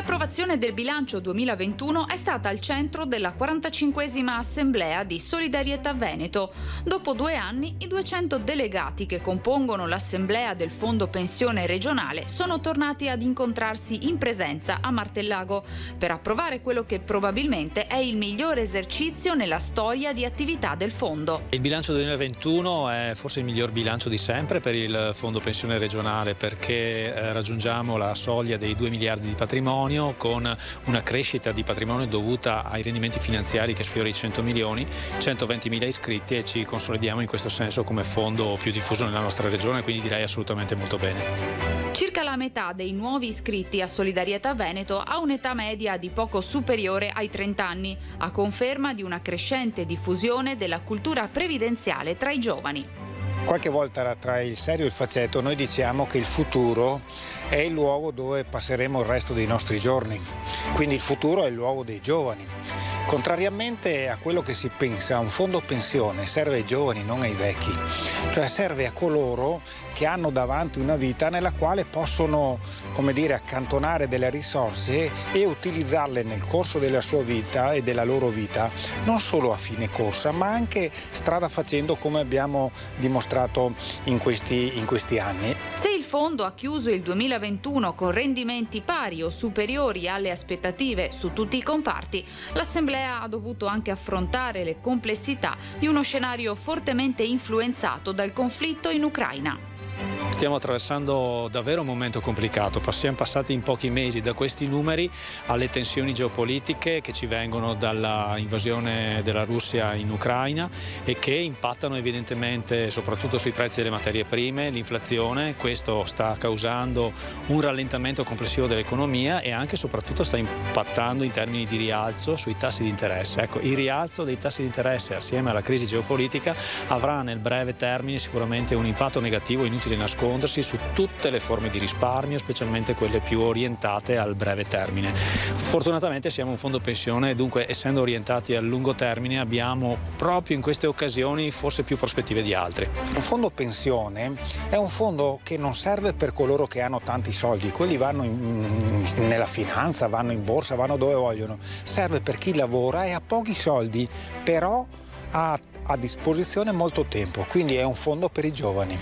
L'approvazione del bilancio 2021 è stata al centro della 45esima Assemblea di Solidarietà Veneto. Dopo 2 anni, i 200 delegati che compongono l'Assemblea del Fondo Pensione Regionale sono tornati ad incontrarsi in presenza a Martellago per approvare quello che probabilmente è il migliore esercizio nella storia di attività del fondo. Il bilancio 2021 è forse il miglior bilancio di sempre per il Fondo Pensione Regionale, perché raggiungiamo la soglia dei 2 miliardi di patrimonio, con una crescita di patrimonio dovuta ai rendimenti finanziari che sfiora i 100 milioni, 120.000 iscritti, e ci consolidiamo in questo senso come fondo più diffuso nella nostra regione, quindi direi assolutamente molto bene. Circa la metà dei nuovi iscritti a Solidarietà Veneto ha un'età media di poco superiore ai 30 anni, a conferma di una crescente diffusione della cultura previdenziale tra i giovani. Qualche volta tra il serio e il faceto noi diciamo che il futuro è il luogo dove passeremo il resto dei nostri giorni, quindi il futuro è il luogo dei giovani. Contrariamente a quello che si pensa, un fondo pensione serve ai giovani, non ai vecchi, cioè serve a coloro che hanno davanti una vita nella quale possono, come dire, accantonare delle risorse e utilizzarle nel corso della sua vita e della loro vita, non solo a fine corsa, ma anche strada facendo, come abbiamo dimostrato in questi anni. Se il fondo ha chiuso il 2021 con rendimenti pari o superiori alle aspettative su tutti i comparti, l'Assemblea ha dovuto anche affrontare le complessità di uno scenario fortemente influenzato dal conflitto in Ucraina. Stiamo attraversando davvero un momento complicato, siamo passati in pochi mesi da questi numeri alle tensioni geopolitiche che ci vengono dalla invasione della Russia in Ucraina e che impattano evidentemente soprattutto sui prezzi delle materie prime, l'inflazione. Questo sta causando un rallentamento complessivo dell'economia e anche e soprattutto sta impattando in termini di rialzo sui tassi di interesse. Ecco, il rialzo dei tassi di interesse assieme alla crisi geopolitica avrà nel breve termine sicuramente un impatto negativo, inutile nascondersi, su tutte le forme di risparmio, specialmente quelle più orientate al breve termine. Fortunatamente siamo un fondo pensione, dunque essendo orientati al lungo termine abbiamo proprio in queste occasioni forse più prospettive di altri. Un fondo pensione è un fondo che non serve per coloro che hanno tanti soldi, quelli vanno nella finanza, vanno in borsa, vanno dove vogliono. Serve per chi lavora e ha pochi soldi, però ha a disposizione molto tempo, quindi è un fondo per i giovani.